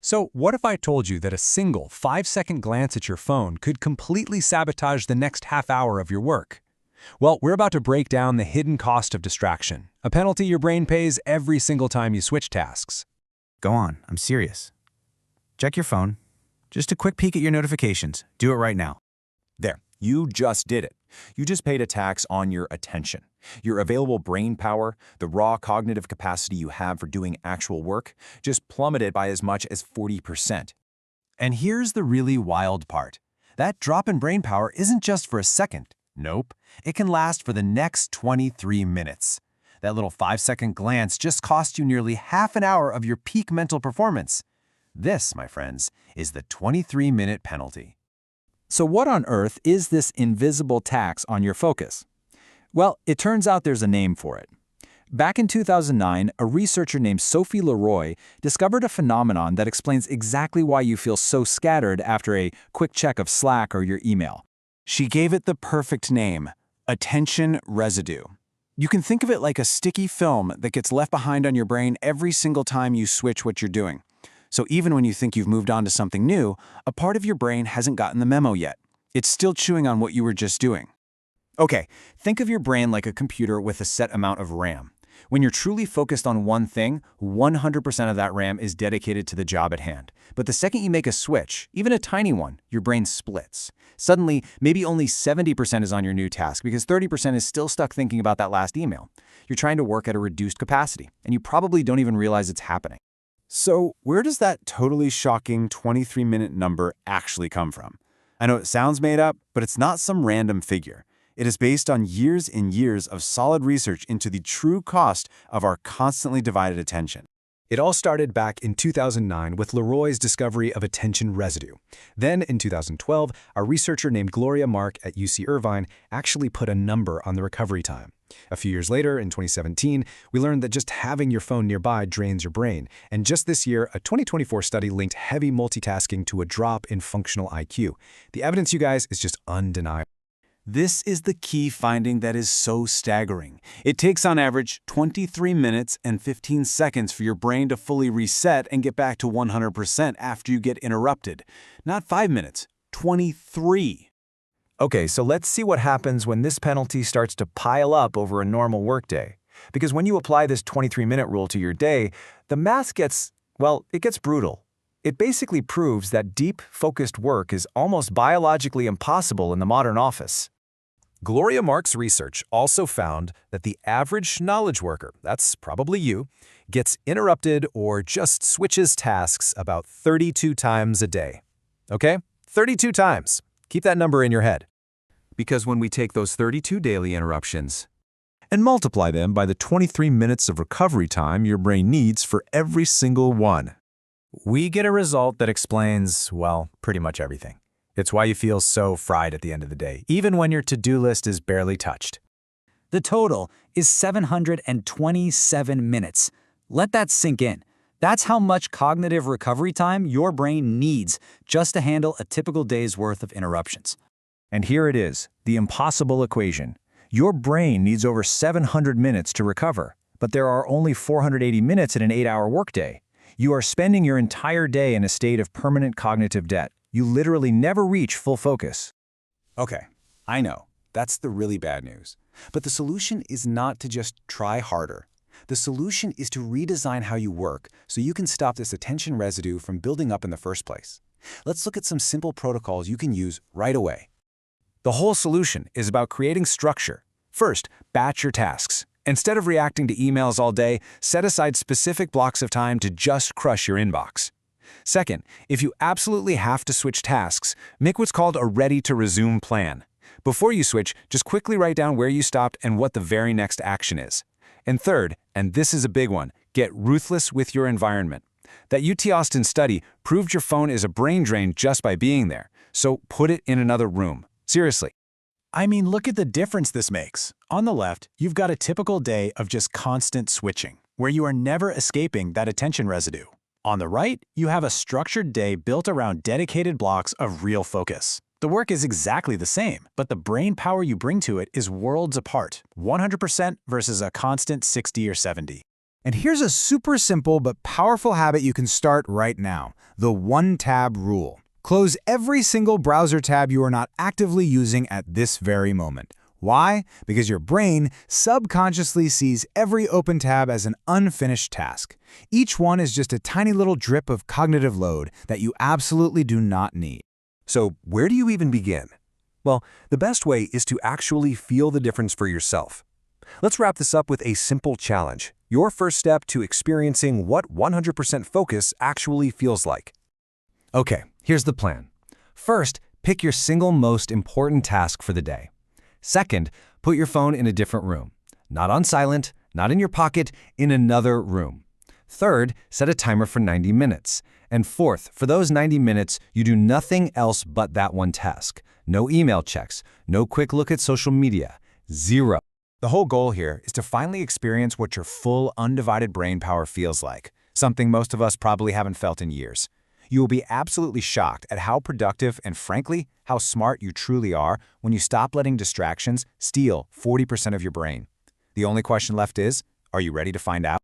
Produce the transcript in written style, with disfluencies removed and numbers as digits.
So, what if I told you that a single 5-second glance at your phone could completely sabotage the next half hour of your work? Well, we're about to break down the hidden cost of distraction, a penalty your brain pays every single time you switch tasks. Go on, I'm serious. Check your phone. Just a quick peek at your notifications. Do it right now. There, you just did it. You just paid a tax on your attention. Your available brain power, the raw cognitive capacity you have for doing actual work, just plummeted by as much as 40%. And here's the really wild part. That drop in brain power isn't just for a second. Nope, it can last for the next 23 minutes. That little 5-second glance just cost you nearly half an hour of your peak mental performance. This, my friends, is the 23-minute penalty. So what on earth is this invisible tax on your focus? Well, it turns out there's a name for it. Back in 2009, a researcher named Sophie Leroy discovered a phenomenon that explains exactly why you feel so scattered after a quick check of Slack or your email. She gave it the perfect name, attention residue. You can think of it like a sticky film that gets left behind on your brain every single time you switch what you're doing. So even when you think you've moved on to something new, a part of your brain hasn't gotten the memo yet. It's still chewing on what you were just doing. Okay, think of your brain like a computer with a set amount of RAM. When you're truly focused on one thing, 100% of that RAM is dedicated to the job at hand. But the second you make a switch, even a tiny one, your brain splits. Suddenly, maybe only 70% is on your new task because 30% is still stuck thinking about that last email. You're trying to work at a reduced capacity, and you probably don't even realize it's happening. So where does that totally shocking 23-minute number actually come from? I know it sounds made up, but it's not some random figure. It is based on years and years of solid research into the true cost of our constantly divided attention. It all started back in 2009 with Leroy's discovery of attention residue. Then, in 2012, a researcher named Gloria Mark at UC Irvine actually put a number on the recovery time. A few years later, in 2017, we learned that just having your phone nearby drains your brain. And just this year, a 2024 study linked heavy multitasking to a drop in functional IQ. The evidence, you guys, is just undeniable. This is the key finding that is so staggering. It takes on average 23 minutes and 15 seconds for your brain to fully reset and get back to 100% after you get interrupted. Not 5 minutes, 23. Okay, so let's see what happens when this penalty starts to pile up over a normal workday. Because when you apply this 23-minute rule to your day, the math gets brutal. It basically proves that deep, focused work is almost biologically impossible in the modern office. Gloria Mark's research also found that the average knowledge worker, that's probably you, gets interrupted or just switches tasks about 32 times a day. Okay? 32 times. Keep that number in your head. Because when we take those 32 daily interruptions and multiply them by the 23 minutes of recovery time your brain needs for every single one, we get a result that explains, well, pretty much everything. It's why you feel so fried at the end of the day, even when your to-do list is barely touched. The total is 727 minutes. Let that sink in. That's how much cognitive recovery time your brain needs just to handle a typical day's worth of interruptions. And here it is, the impossible equation. Your brain needs over 700 minutes to recover, but there are only 480 minutes in an 8-hour workday. You are spending your entire day in a state of permanent cognitive debt. You literally never reach full focus. Okay, I know, that's the really bad news. But the solution is not to just try harder. The solution is to redesign how you work so you can stop this attention residue from building up in the first place. Let's look at some simple protocols you can use right away. The whole solution is about creating structure. First, batch your tasks. Instead of reacting to emails all day, set aside specific blocks of time to just crush your inbox. Second, if you absolutely have to switch tasks, make what's called a ready-to-resume plan. Before you switch, just quickly write down where you stopped and what the very next action is. And third, and this is a big one, get ruthless with your environment. That UT Austin study proved your phone is a brain drain just by being there, so put it in another room. Seriously. I mean, look at the difference this makes. On the left, you've got a typical day of just constant switching, where you are never escaping that attention residue. On the right, you have a structured day built around dedicated blocks of real focus. The work is exactly the same, but the brain power you bring to it is worlds apart, 100% versus a constant 60 or 70. And here's a super simple but powerful habit you can start right now, the one-tab rule. Close every single browser tab you are not actively using at this very moment. Why? Because your brain subconsciously sees every open tab as an unfinished task. Each one is just a tiny little drip of cognitive load that you absolutely do not need. So where do you even begin? Well, the best way is to actually feel the difference for yourself. Let's wrap this up with a simple challenge. Your first step to experiencing what 100% focus actually feels like. Okay, here's the plan. First, pick your single most important task for the day. Second, put your phone in a different room. Not on silent, not in your pocket, in another room. Third, set a timer for 90 minutes. And fourth, for those 90 minutes, you do nothing else but that one task. No email checks, no quick look at social media, zero. The whole goal here is to finally experience what your full, undivided brain power feels like, something most of us probably haven't felt in years. You will be absolutely shocked at how productive and, frankly, how smart you truly are when you stop letting distractions steal 40% of your brain. The only question left is, are you ready to find out?